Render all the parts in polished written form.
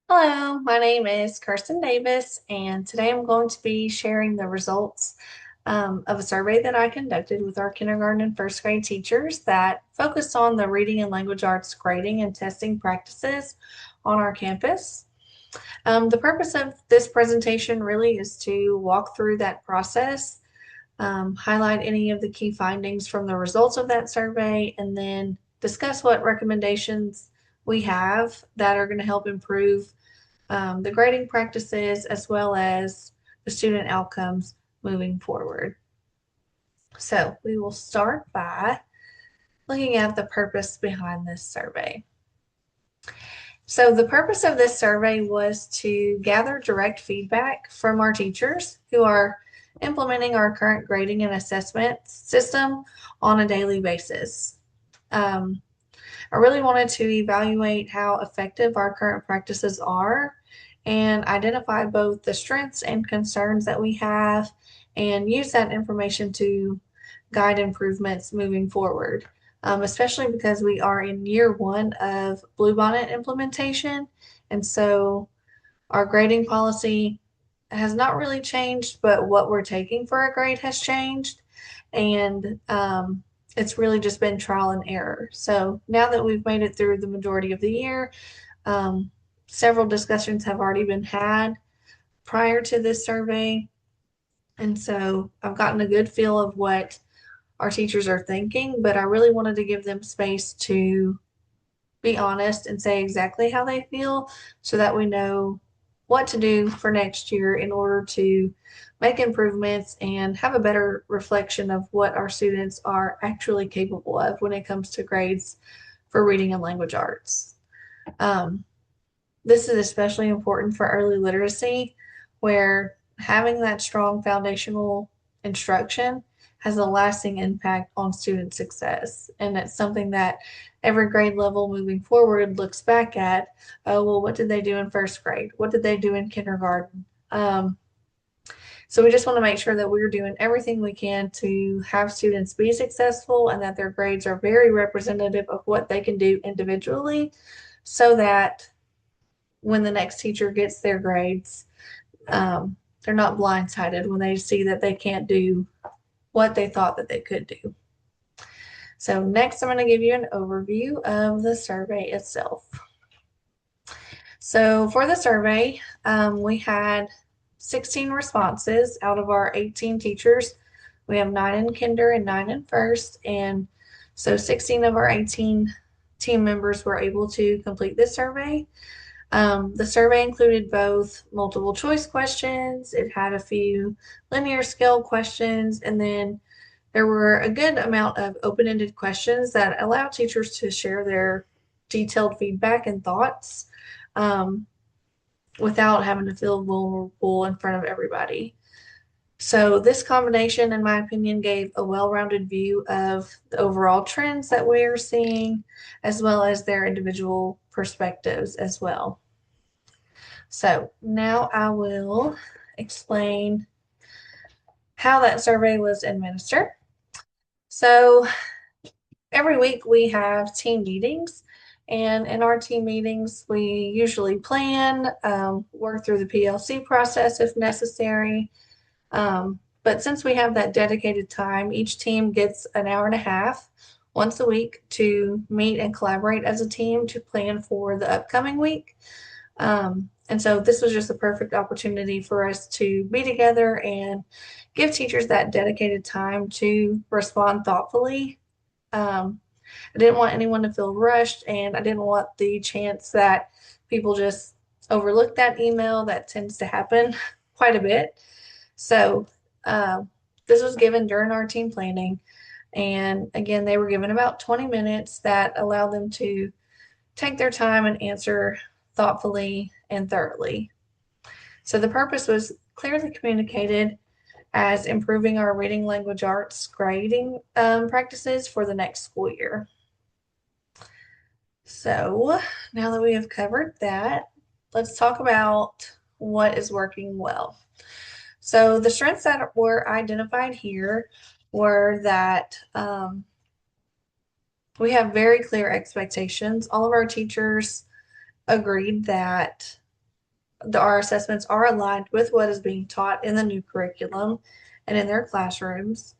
Hello, my name is Kirstin Davis, and today I'm going to be sharing the results of a survey that I conducted with our kindergarten and first grade teachers that focused on the reading and language arts grading and testing practices on our campus. The purpose of this presentation really is to walk through that process, highlight any of the key findings from the results of that survey, and then discuss what recommendations we have that are going to help improve the grading practices as well as the student outcomes moving forward. So we will start by looking at the purpose behind this survey. So the purpose of this survey was to gather direct feedback from our teachers who are implementing our current grading and assessment system on a daily basis. I really wanted to evaluate how effective our current practices are and identify both the strengths and concerns that we have and use that information to guide improvements moving forward, especially because we are in year one of Bluebonnet implementation. And so our grading policy has not really changed, but what we're taking for a grade has changed. And it's really just been trial and error. So now that we've made it through the majority of the year, um, several discussions have already been had prior to this survey. And so I've gotten a good feel of what our teachers are thinking, but I really wanted to give them space to be honest and say exactly how they feel so that we know what to do for next year in order to make improvements and have a better reflection of what our students are actually capable of when it comes to grades for reading and language arts. Um, this is especially important for early literacy, where having that strong foundational instruction has a lasting impact on student success. And it's something that every grade level moving forward looks back at. Oh, well, what did they do in first grade? What did they do in kindergarten? So we just want to make sure that we're doing everything we can to have students be successful and that their grades are very representative of what they can do individually so that when the next teacher gets their grades, they're not blindsided when they see that they can't do what they thought that they could do. So next, I'm going to give you an overview of the survey itself. So for the survey, we had 16 responses out of our 18 teachers. We have 9 in kinder and 9 in first, and so 16 of our 18 team members were able to complete this survey. The survey included both multiple choice questions, it had a few linear scale questions, and then there were a good amount of open-ended questions that allow teachers to share their detailed feedback and thoughts um, without having to feel vulnerable in front of everybody. So this combination, in my opinion, gave a well-rounded view of the overall trends that we are seeing, as well as their individual perspectives as well. So now I will explain how that survey was administered. So every week we have team meetings, and in our team meetings, we usually plan, work through the PLC process if necessary. But since we have that dedicated time, each team gets an hour and a half once a week to meet and collaborate as a team to plan for the upcoming week. And so this was just a perfect opportunity for us to be together and give teachers that dedicated time to respond thoughtfully. I didn't want anyone to feel rushed, and I didn't want the chance that people just overlook that email. That tends to happen quite a bit. So uh, this was given during our team planning. And again, they were given about 20 minutes that allowed them to take their time and answer thoughtfully and thoroughly. So the purpose was clearly communicated as improving our reading language arts grading practices for the next school year. So now that we have covered that, let's talk about what is working well. So the strengths that were identified here were that we have very clear expectations. All of our teachers agreed that our assessments are aligned with what is being taught in the new curriculum and in their classrooms.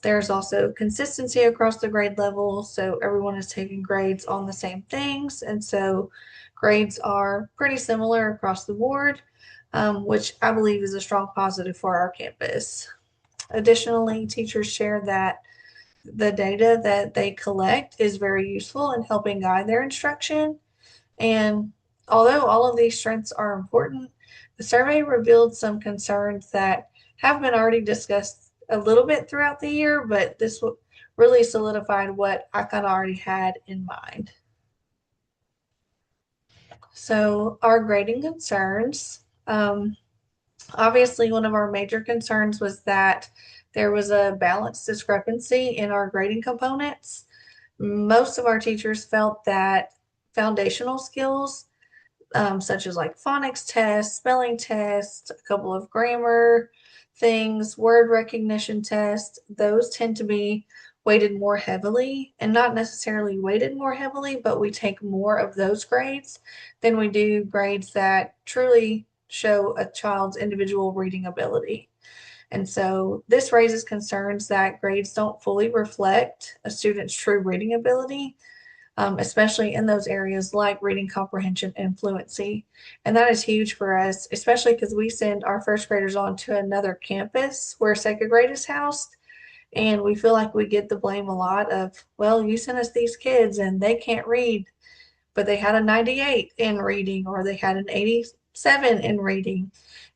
There's also consistency across the grade level, so everyone is taking grades on the same things, and so grades are pretty similar across the board, which I believe is a strong positive for our campus. Additionally, teachers share that the data that they collect is very useful in helping guide their instruction. And although all of these strengths are important, the survey revealed some concerns that have been already discussed a little bit throughout the year, but this really solidified what I kind of already had in mind. So, our grading concerns. Obviously, one of our major concerns was that there was a balance discrepancy in our grading components. Most of our teachers felt that foundational skills, such as like phonics tests, spelling tests, a couple of grammar things, word recognition tests, those tend to be weighted more heavily, and not necessarily weighted more heavily, but we take more of those grades than we do grades that truly show a child's individual reading ability. And so this raises concerns that grades don't fully reflect a student's true reading ability, especially in those areas like reading comprehension and fluency. And that is huge for us, especially because we send our first graders on to another campus where second grade is housed. And we feel like we get the blame a lot of, well, you sent us these kids and they can't read, but they had a 98 in reading or they had an 87 in reading.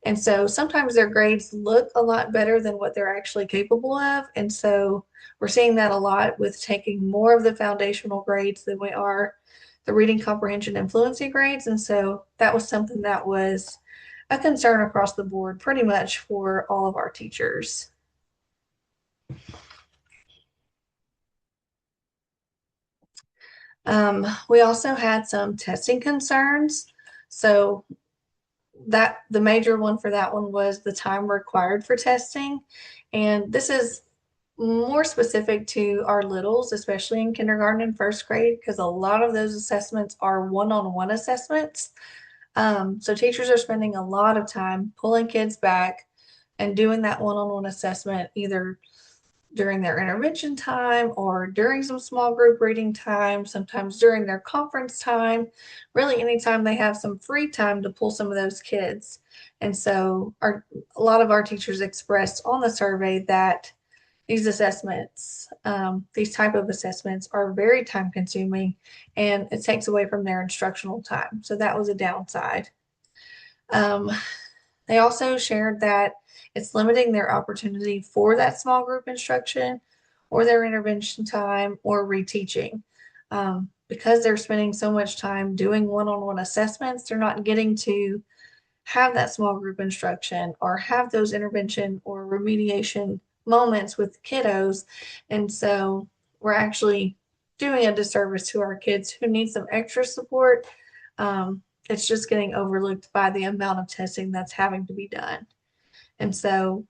And so sometimes their grades look a lot better than what they're actually capable of. And so we're seeing that a lot with taking more of the foundational grades than we are the reading comprehension and fluency grades. And so that was something that was a concern across the board pretty much for all of our teachers. We also had some testing concerns. So that the major one for that one was the time required for testing. And this is more specific to our littles, especially in kindergarten and first grade, because a lot of those assessments are one-on-one assessments. So teachers are spending a lot of time pulling kids back and doing that one-on-one assessment, either during their intervention time or during some small group reading time, sometimes during their conference time, really anytime they have some free time to pull some of those kids. And so a lot of our teachers expressed on the survey that these assessments, these type of assessments are very time consuming and it takes away from their instructional time. So that was a downside. Um, they also shared that it's limiting their opportunity for that small group instruction or their intervention time or reteaching. Because they're spending so much time doing one-on-one assessments, they're not getting to have that small group instruction or have those intervention or remediation moments with kiddos. And so we're actually doing a disservice to our kids who need some extra support. It's just getting overlooked by the amount of testing that's having to be done. And so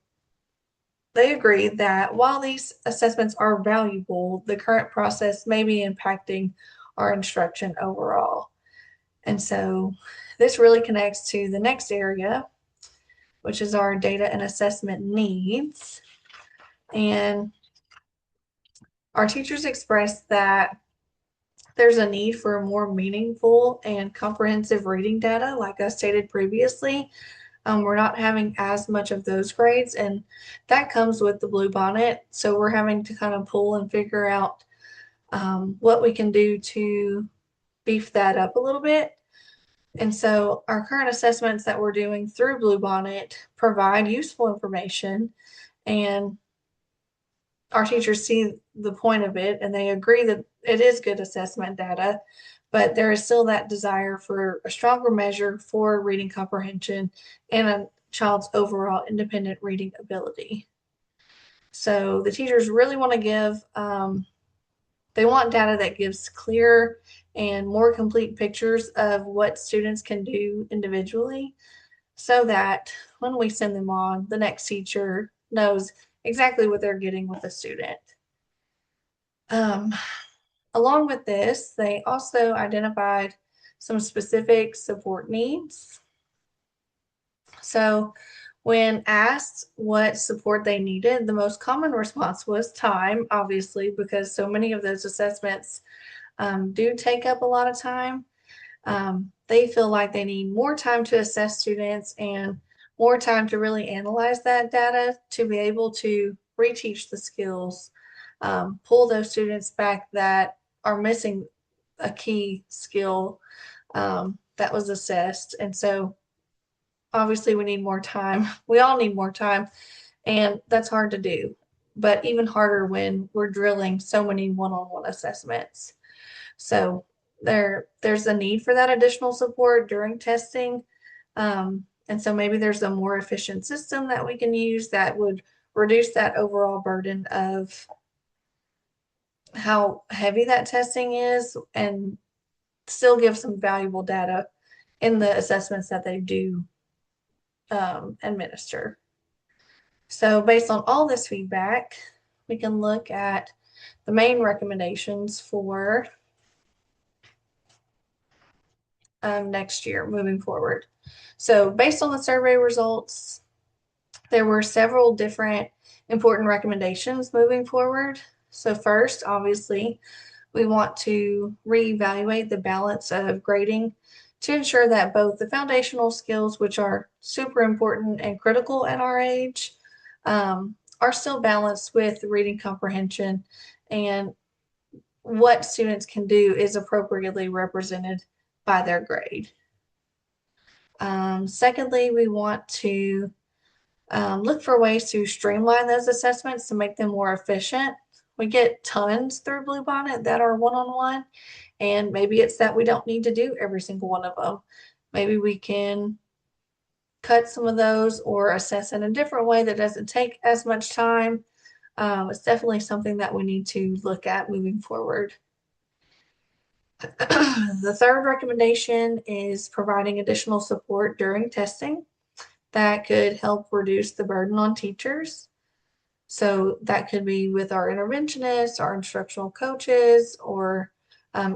they agree that while these assessments are valuable, the current process may be impacting our instruction overall. And so this really connects to the next area, which is our data and assessment needs. And our teachers expressed that there's a need for more meaningful and comprehensive reading data, like I stated previously. We're not having as much of those grades, and that comes with the Blue Bonnet. So we're having to kind of pull and figure out what we can do to beef that up a little bit. And so our current assessments that we're doing through Blue Bonnet provide useful information, and our teachers see the point of it and they agree that it is good assessment data, but there is still that desire for a stronger measure for reading comprehension and a child's overall independent reading ability. So the teachers really want to give, they want data that gives clear and more complete pictures of what students can do individually so that when we send them on, the next teacher knows exactly what they're getting with the student. Um, Along with this, they also identified some specific support needs. So when asked what support they needed, the most common response was time, obviously, because so many of those assessments do take up a lot of time. They feel like they need more time to assess students and more time to really analyze that data to be able to reteach the skills, pull those students back that are missing a key skill that was assessed. And so obviously we need more time. We all need more time, and that's hard to do, but even harder when we're drilling so many one-on-one assessments. So there's a need for that additional support during testing. And so maybe there's a more efficient system that we can use that would reduce that overall burden of how heavy that testing is and still give some valuable data in the assessments that they do administer. So based on all this feedback, we can look at the main recommendations for next year moving forward. So based on the survey results, there were several different important recommendations moving forward. So first, obviously, we want to reevaluate the balance of grading to ensure that both the foundational skills, which are super important and critical at our age, are still balanced with reading comprehension, and what students can do is appropriately represented by their grade. Secondly, we want to look for ways to streamline those assessments to make them more efficient. We get tons through Bluebonnet that are one-on-one, and maybe it's that we don't need to do every single one of them. Maybe we can cut some of those or assess in a different way that doesn't take as much time. It's definitely something that we need to look at moving forward. The third recommendation is providing additional support during testing that could help reduce the burden on teachers. So that could be with our interventionists, our instructional coaches, or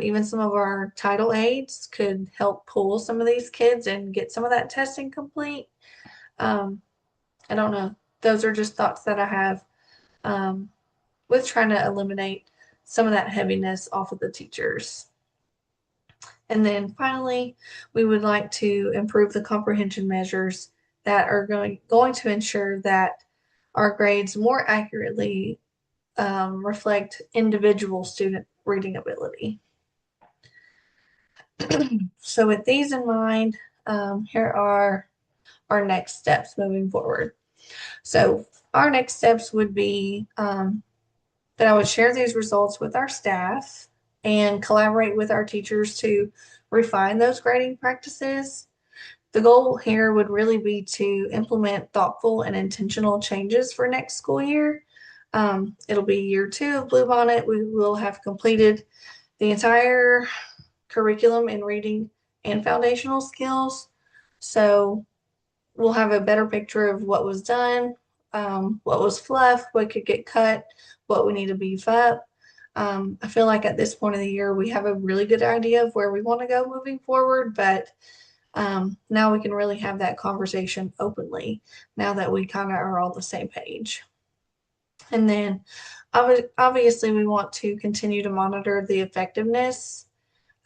even some of our title aides could help pull some of these kids and get some of that testing complete. I don't know. Those are just thoughts that I have with trying to eliminate some of that heaviness off of the teachers. And then finally, we would like to improve the comprehension measures that are going to ensure that our grades more accurately reflect individual student reading ability. So with these in mind, here are our next steps moving forward. So our next steps would be that I would share these results with our staff and collaborate with our teachers to refine those grading practices. The goal here would really be to implement thoughtful and intentional changes for next school year. It'll be year 2 of Bluebonnet. We will have completed the entire curriculum in reading and foundational skills. So we'll have a better picture of what was done, what was fluff, what could get cut, what we need to beef up. I feel like at this point of the year, we have a really good idea of where we want to go moving forward, but now we can really have that conversation openly now that we kind of are on the same page. And then obviously we want to continue to monitor the effectiveness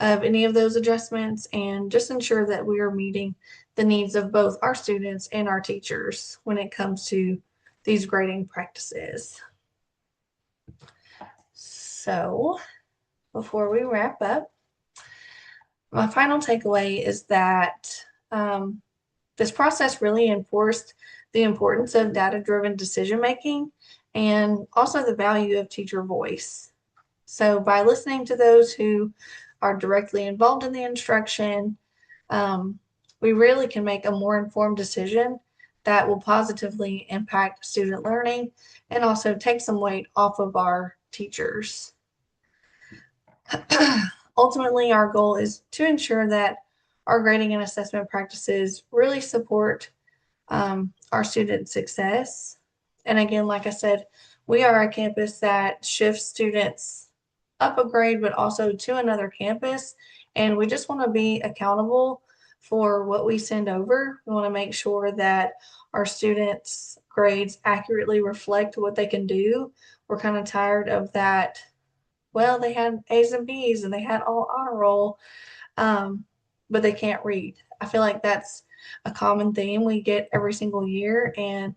of any of those adjustments and just ensure that we are meeting the needs of both our students and our teachers when it comes to these grading practices. So before we wrap up, my final takeaway is that this process really enforced the importance of data-driven decision-making and also the value of teacher voice. So by listening to those who are directly involved in the instruction, we really can make a more informed decision that will positively impact student learning and also take some weight off of our teachers. Ultimately, our goal is to ensure that our grading and assessment practices really support our student success. And again, like I said, we are a campus that shifts students up a grade, but also to another campus. And we just want to be accountable for what we send over. We want to make sure that our students' grades accurately reflect what they can do. We're kind of tired of that. Well, they had A's and B's and they had all honor roll, but they can't read. I feel like that's a common theme we get every single year. And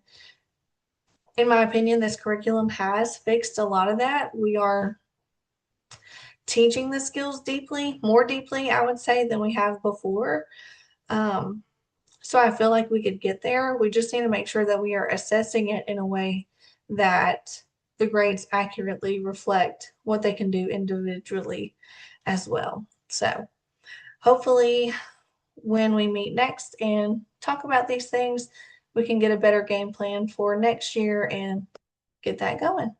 in my opinion, this curriculum has fixed a lot of that. We are teaching the skills deeply, more deeply, I would say, than we have before. Um, so I feel like we could get there. We just need to make sure that we are assessing it in a way that the grades accurately reflect what they can do individually as well. So hopefully, when we meet next and talk about these things, we can get a better game plan for next year and get that going.